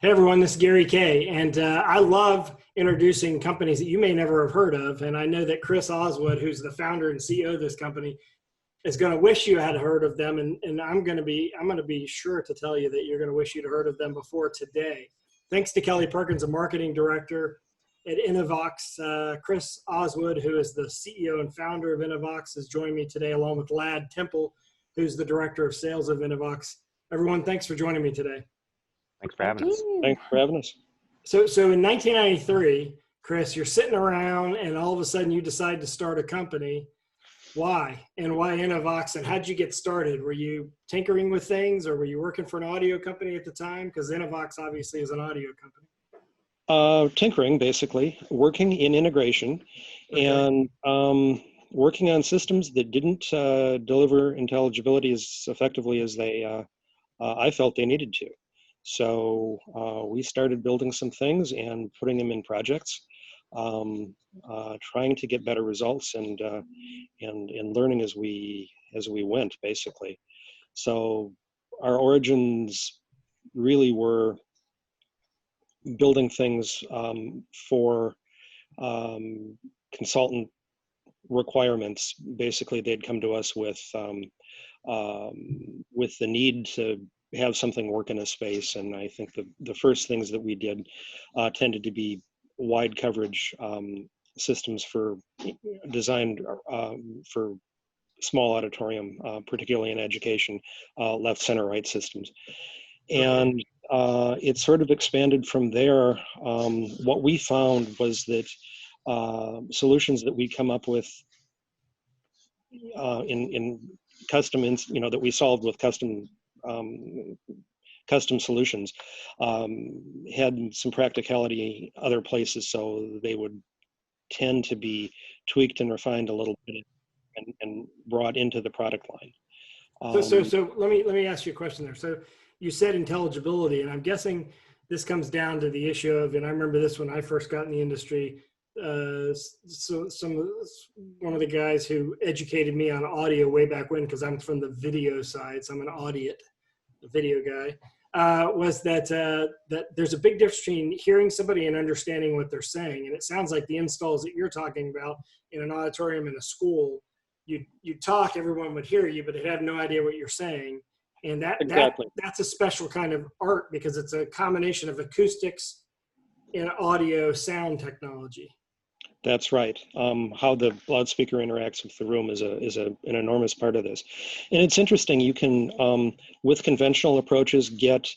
Hey everyone, this is Gary Kay, and I love introducing companies that you may never have heard of. And I know that Chris Oswood, who's the founder and CEO of this company, is going to wish you had heard of them. And I'm going to be sure to tell you that you're going to wish you'd heard of them before today. Thanks to Kelly Perkins, the marketing director at Innovox. Chris Oswood, who is the CEO and founder of Innovox, has joined me today, along with Ladd Temple, who's the director of sales of Innovox. Everyone, thanks for joining me today. Thanks for having us. Thanks for having us. So in 1993, Chris, you're sitting around and all of a sudden you decide to start a company. Why? And why Innovox? And how'd you get started? Were you tinkering with things, or were you working for an audio company at the time? Because Innovox obviously is an audio company. Tinkering, basically, working in integration, Okay. and working on systems that didn't deliver intelligibility as effectively as I felt they needed to. So we started building some things and putting them in projects, trying to get better results and learning as we went, basically. So our origins really were building things for consultant requirements. Basically, they'd come to us with the need to have something work in a space, and I think the first things that we did tended to be wide coverage systems designed for small auditorium, particularly in education, left, center, right systems. And it sort of expanded from there. What we found was that solutions that we come up with in custom, that we solved with custom solutions had some practicality other places, so they would tend to be tweaked and refined a little bit and brought into the product line. So let me ask you a question there. So you said intelligibility, and I'm guessing this comes down to the issue of, and I remember this when I first got in the industry. One of the guys who educated me on audio way back when, because I'm from the video side, so I'm a video guy, was that there's a big difference between hearing somebody and understanding what they're saying. And it sounds like the installs that you're talking about in an auditorium in a school, you talk, everyone would hear you, but they have no idea what you're saying. And that's a special kind of art, because it's a combination of acoustics and audio sound technology. That's right. How the loudspeaker interacts with the room is an enormous part of this. And it's interesting, you can, with conventional approaches, get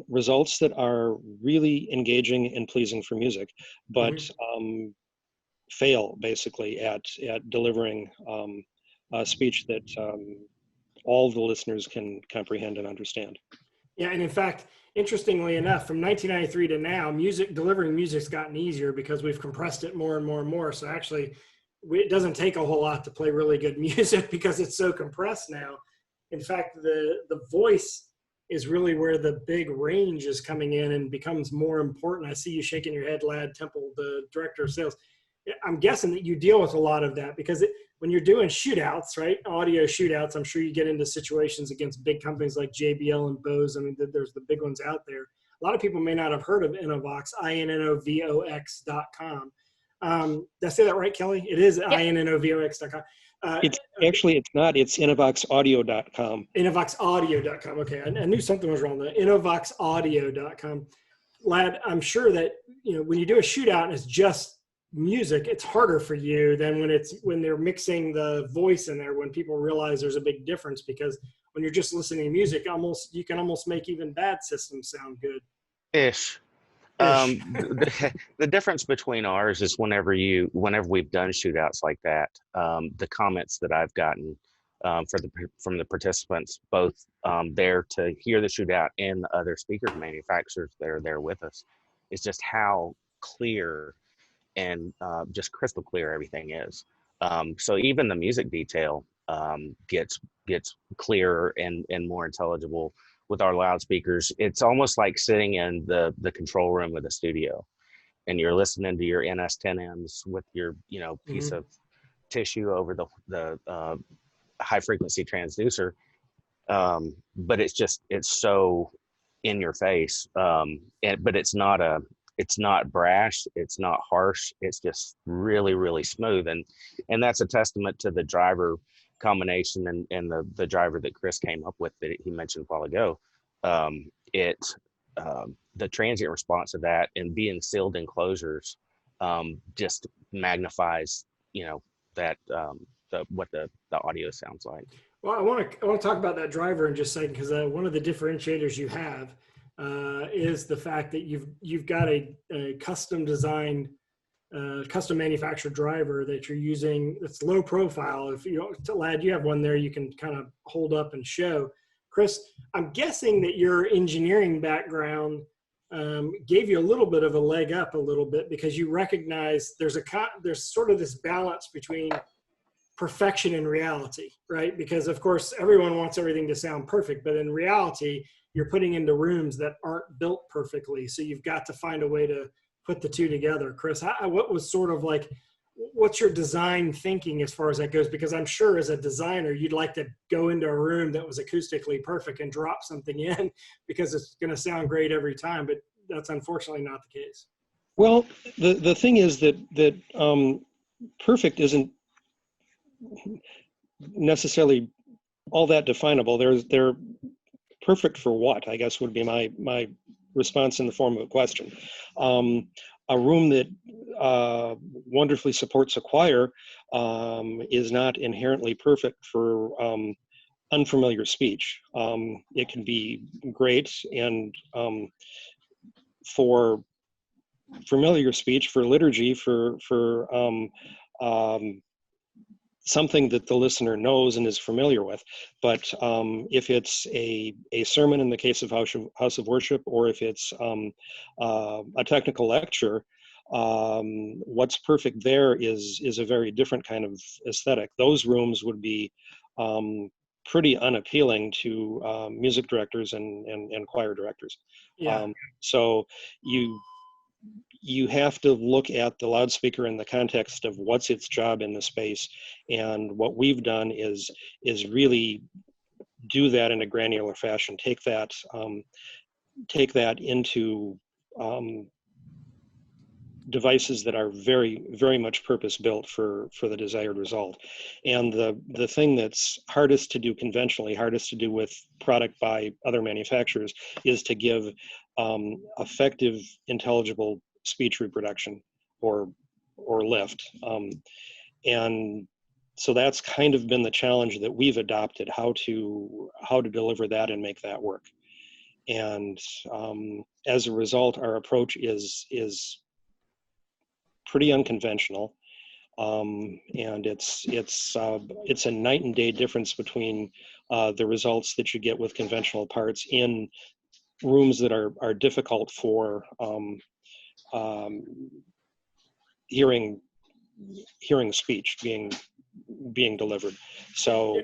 results that are really engaging and pleasing for music, but fail basically at delivering a speech that all the listeners can comprehend and understand. Yeah, and in fact, interestingly enough, from 1993 to now, delivering music's gotten easier because we've compressed it more and more and more. So actually, it doesn't take a whole lot to play really good music because it's so compressed now. In fact, the voice is really where the big range is coming in and becomes more important. I see you shaking your head, Ladd Temple, the director of sales. I'm guessing that you deal with a lot of that, because when you're doing shootouts, right, audio shootouts, I'm sure you get into situations against big companies like JBL and Bose. I mean, there's the big ones out there. A lot of people may not have heard of Innovox, innovox.com. Did I say that right, Kelly? It is innovox.com. It's not. It's innovoxaudio.com. Innovoxaudio.com. Okay, I knew something was wrong there. Innovoxaudio.com. Ladd, I'm sure that when you do a shootout and it's just music, it's harder for you than when they're mixing the voice in there, when people realize there's a big difference, because when you're just listening to music, you can almost make even bad systems sound good. Ish. The difference between ours is whenever we've done shootouts like that, the comments that I've gotten from the participants, both there to hear the shootout and the other speaker manufacturers that are there with us, is just how clear and just crystal clear everything is. So even the music detail gets clearer and more intelligible with our loudspeakers. It's almost like sitting in the control room of the studio, and you're listening to your NS10Ms with your piece of tissue over the high frequency transducer. But it's so in your face. But it's not brash, it's not harsh, it's just really, really smooth. And that's a testament to the driver combination and the driver that Chris came up with that he mentioned a while ago. The transient response of that and being sealed enclosures just magnifies, that what the audio sounds like. Well, I want to talk about that driver in just a second, because one of the differentiators you have is the fact that you've got a custom designed, custom manufactured driver that you're using. It's low profile. If Lad, you have one there you can kind of hold up and show. Chris, I'm guessing that your engineering background gave you a little bit of a leg up a little bit, because you recognize there's sort of this balance between perfection and reality, right? Because of course everyone wants everything to sound perfect, but in reality you're putting into rooms that aren't built perfectly. So you've got to find a way to put the two together. Chris, what was sort of like, what's your design thinking as far as that goes? Because I'm sure as a designer, you'd like to go into a room that was acoustically perfect and drop something in because it's going to sound great every time, but that's unfortunately not the case. Well, the thing is that perfect isn't necessarily all that definable. They're perfect for what, I guess, would be my response in the form of a question. A room that wonderfully supports a choir is not inherently perfect for unfamiliar speech. It can be great, and for familiar speech, for liturgy, for something that the listener knows and is familiar with. But if it's a sermon in the case of house of worship, or if it's a technical lecture, what's perfect there is a very different kind of aesthetic. Those rooms would be pretty unappealing to music directors and choir directors. Yeah. So you have to look at the loudspeaker in the context of what's its job in the space. And what we've done is really do that in a granular fashion. Take that into devices that are very, very much purpose built for the desired result. And the thing that's hardest to do conventionally, hardest to do with product by other manufacturers, is to give effective, intelligible speech reproduction or lift. And so that's kind of been the challenge that we've adopted, how to deliver that and make that work. And as a result, our approach is pretty unconventional, and it's a night and day difference between the results that you get with conventional parts in rooms that are difficult for hearing speech being delivered. So.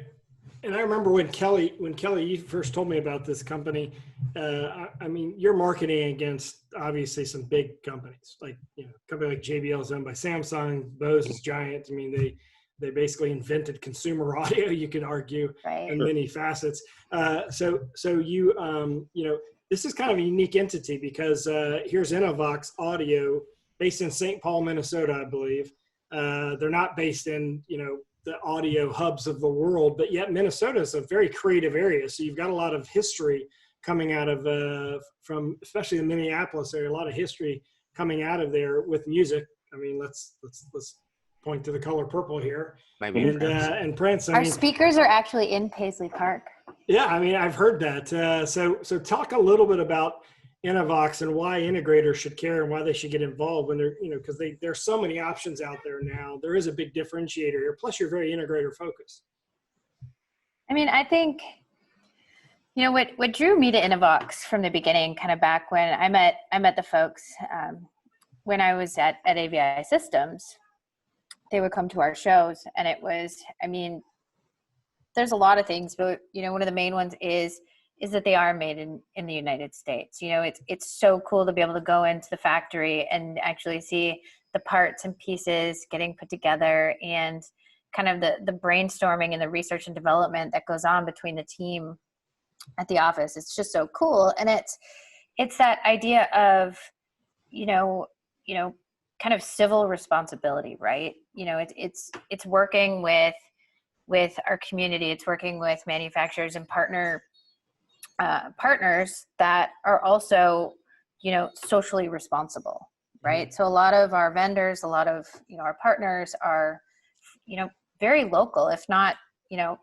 And I remember when Kelly, you first told me about this company, I mean, you're marketing against obviously some big companies, like, a company like JBL is owned by Samsung, Bose is giant. I mean, they basically invented consumer audio, you could argue, right, in many facets. So you, this is kind of a unique entity, because here's Innovox Audio, based in St. Paul, Minnesota, I believe. They're not based in, the audio hubs of the world, but yet Minnesota is a very creative area. So you've got a lot of history coming out of, from especially the Minneapolis area, a lot of history coming out of there with music. I mean, let's point to the color purple here. Maybe and Prince. Our speakers are actually in Paisley Park. Yeah, I mean, I've heard that. So talk a little bit about Innovox and why integrators should care and why they should get involved when they're, because there's so many options out there now. There is a big differentiator here. Plus, you're very integrator focused. I mean, I think, what drew me to Innovox from the beginning, kind of back when I met the folks when I was at AVI Systems. They would come to our shows, and it was, I mean, there's a lot of things, but one of the main ones is that they are made in the United States. It's so cool to be able to go into the factory and actually see the parts and pieces getting put together, and kind of the brainstorming and the research and development that goes on between the team at the office. It's just so cool. And it's that idea of, you know, kind of civil responsibility, right? You know, it's working with our community. It's working with manufacturers and partners that are also, you know, socially responsible, right? Mhm. So a lot of our vendors, a lot of, you know, our partners are, you know, very local, if not, you know,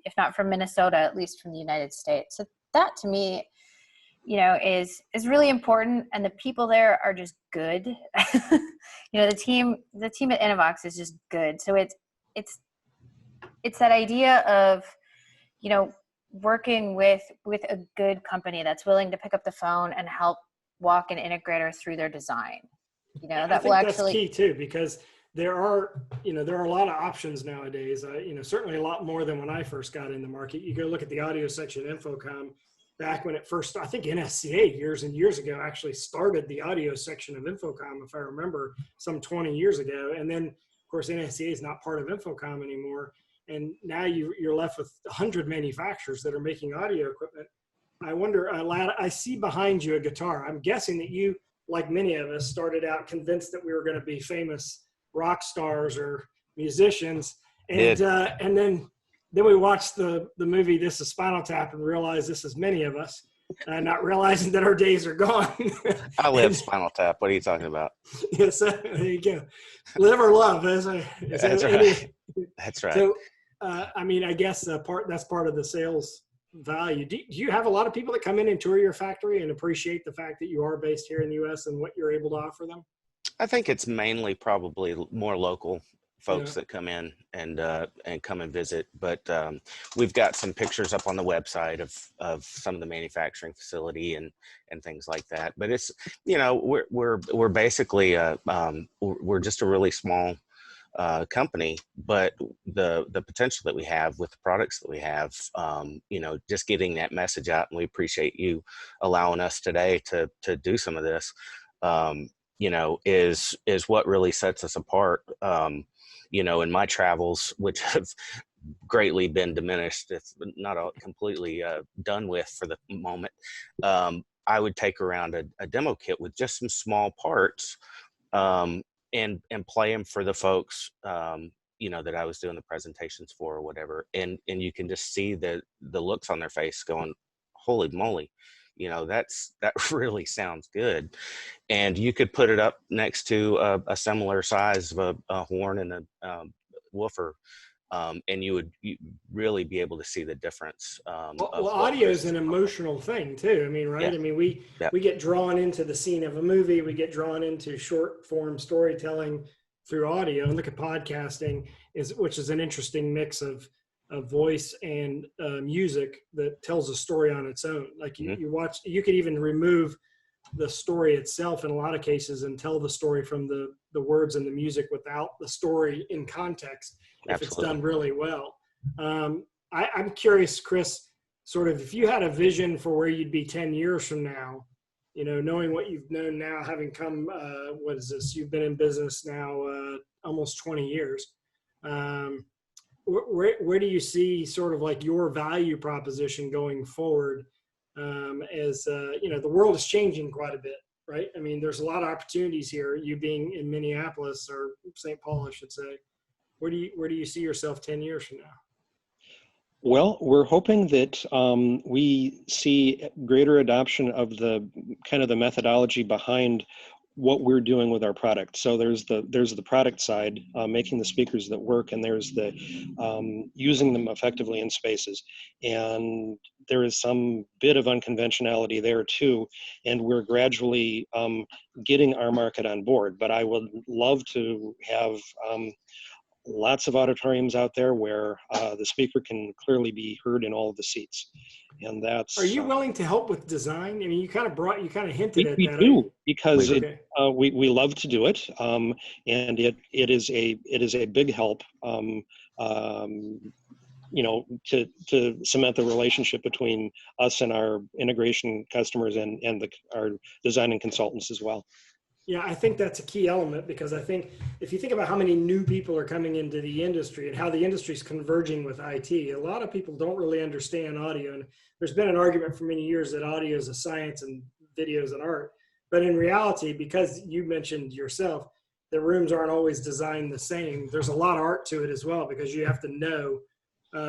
if not from Minnesota, at least from the United States. So that to me, you know, is really important. And the people there are just good. You know, the team at Innovox is just good. So it's that idea of, you know, working with a good company that's willing to pick up the phone and help walk an integrator through their design, you know, I that will think that's actually. key too, because there are a lot of options nowadays. You know, certainly a lot more than when I first got in the market. You go look at the audio section of Infocom back when it first, I think NSCA years and years ago actually started the audio section of Infocom, if I remember, some 20 years ago. And then of course NSCA is not part of Infocom anymore. And now you're left with 100 manufacturers that are making audio equipment. I wonder, I see behind you a guitar. I'm guessing that you, like many of us, started out convinced that we were going to be famous rock stars or musicians, and then we watched the movie This Is Spinal Tap and realized this is many of us, not realizing that our days are gone. I live Spinal Tap. What are you talking about? Yes, there you go. Live or love. That's right. That's right. So, I mean, I guess that's part of the sales value. Do you have a lot of people that come in and tour your factory and appreciate the fact that you are based here in the U.S. and what you're able to offer them? I think it's mainly probably more local folks Yeah. that come in and come and visit. But we've got some pictures up on the website of some of the manufacturing facility and things like that. But it's, you know, we're basically we're just a really small company, but the potential that we have with the products that we have, you know, just getting that message out, and we appreciate you allowing us today to do some of this. You know, is what really sets us apart. You know, in my travels, which have greatly been diminished, it's not completely done with for the moment, I would take around a demo kit with just some small parts, and play them for the folks, you know, that I was doing the presentations for or whatever, and you can just see the looks on their face going, holy moly, you know, that really sounds good. And you could put it up next to a similar size of a horn and a woofer, and you would really be able to see the difference. Well, audio is an emotional thing too. I mean, right? Yeah. I mean, we get drawn into the scene of a movie. We get drawn into short form storytelling through audio. And look at podcasting, which is an interesting mix of voice and music that tells a story on its own. Like you watch, you could even remove the story itself in a lot of cases and tell the story from the words and the music without the story in context, if Absolutely. it's done really well. I'm curious, Chris, sort of if you had a vision for where you'd be 10 years from now, you know, knowing what you've known now, having come, what is this? You've been in business now almost 20 years. Where do you see sort of like your value proposition going forward? As you know, the world is changing quite a bit, right? I mean, there's a lot of opportunities here. You being in Minneapolis or St. Paul, I should say. Where do you see yourself 10 years from now? Well, we're hoping that we see greater adoption of the kind of the methodology behind what we're doing with our product. So there's the product side, making the speakers that work, and there's the using them effectively in spaces. And there is some bit of unconventionality there too, and we're gradually getting our market on board. But I would love to have lots of auditoriums out there where the speaker can clearly be heard in all of the seats. And that's. Are you willing to help with design? I mean, you kind of hinted at we that. do, because Okay. we love to do it, and it is a big help, you know, to cement the relationship between us and our integration customers and our design and consultants as well. Yeah, I think that's a key element, because I think if you think about how many new people are coming into the industry and how the industry is converging with IT, a lot of people don't really understand audio. And there's been an argument for many years that audio is a science and video is an art. But in reality, because you mentioned yourself, the rooms aren't always designed the same. There's a lot of art to it as well, because you have to know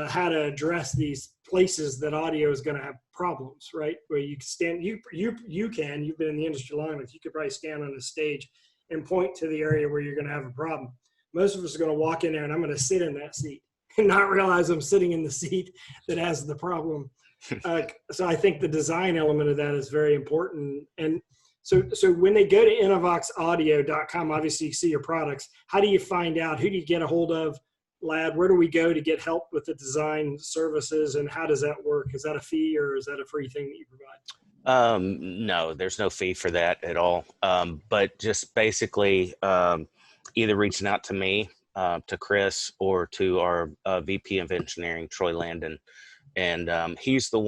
how to address these places that audio is going to have problems, right? Where you can stand, you've been in the industry long enough, you could probably stand on a stage and point to the area where you're going to have a problem. Most of us are going to walk in there and I'm going to sit in that seat and not realize I'm sitting in the seat that has the problem. So I think the design element of that is very important. And so when they go to innovoxaudio.com, obviously you see your products. How do you find out? Who do you get a hold of? Lad, where do we go to get help with the design services, and how does that work? Is that a fee or is that a free thing that you provide? No, there's no fee for that at all. But just basically either reaching out to me, to Chris, or to our VP of Engineering, Troy Landon. And Troy's the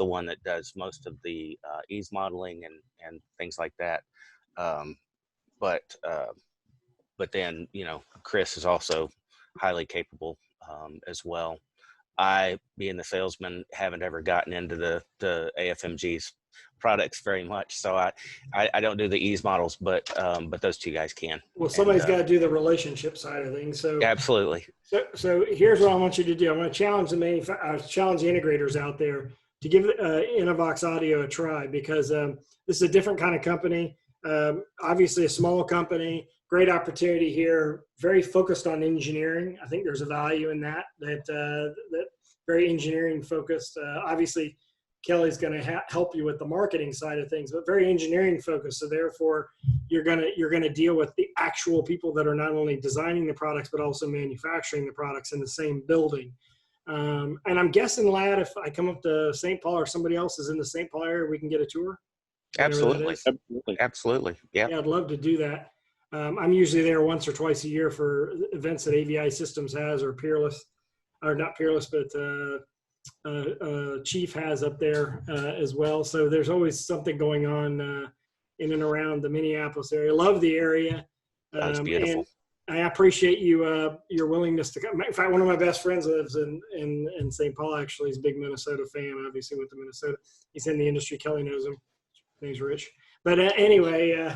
one that does most of the ease modeling and things like that. But then, Chris is also highly capable as well. I, being the salesman, haven't ever gotten into the AFMG's products very much, so I don't do the ease models, but those two guys can. Well, somebody's got to do the relationship side of things. So absolutely. So here's what I want you to do. I'm going to challenge challenge the integrators out there to give Innovox Audio a try, because this is a different kind of company. Obviously, a small company. Great opportunity here, very focused on engineering. I think there's a value in that very engineering focused. Obviously, Kelly's going to help you with the marketing side of things, but very engineering focused. So therefore, you're going to deal with the actual people that are not only designing the products, but also manufacturing the products in the same building. And I'm guessing, Lad, if I come up to St. Paul or somebody else is in the St. Paul area, we can get a tour. Absolutely. Yeah, I'd love to do that. I'm usually there once or twice a year for events that AVI Systems has, or Peerless, or not Peerless, but Chief has up there as well. So there's always something going on in and around the Minneapolis area. Love the area. That's beautiful. And I appreciate your willingness to come. In fact, one of my best friends lives in St. Paul. Actually, he's a big Minnesota fan. Obviously, went to Minnesota. He's in the industry. Kelly knows him. His name's Rich. But anyway.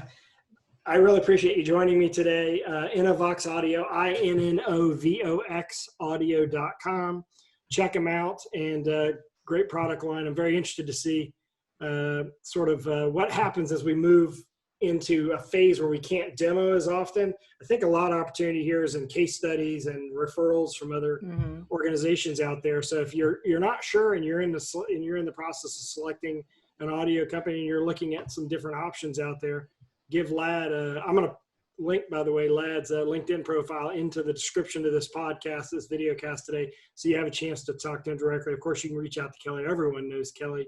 I really appreciate you joining me today. Innovox Audio, INNOVOX audio.com. Check them out, and great product line. I'm very interested to see what happens as we move into a phase where we can't demo as often. I think a lot of opportunity here is in case studies and referrals from other organizations out there. So if you're not sure and you're in the process of selecting an audio company and you're looking at some different options out there, give Lad I'm going to link, by the way, Lad's LinkedIn profile into the description of this podcast, this videocast today, so you have a chance to talk to him directly. Of course, you can reach out to Kelly. Everyone knows Kelly.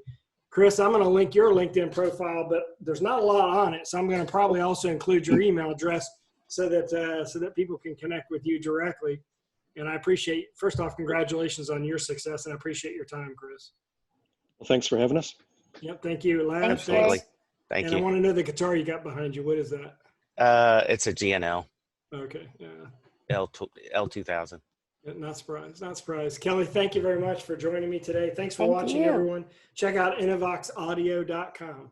Chris, I'm going to link your LinkedIn profile, but there's not a lot on it, so I'm going to probably also include your email address so that people can connect with you directly. And I appreciate, first off, congratulations on your success, and I appreciate your time, Chris. Well, thanks for having us. Yep, thank you, Lad. Absolutely. Thanks. Thank and you. I want to know the guitar you got behind you. What is that? It's a GNL. Okay. Yeah. L2000. Not surprised. Kelly, thank you very much for joining me today. Thanks for watching, you. everyone. Check out innovoxaudio.com.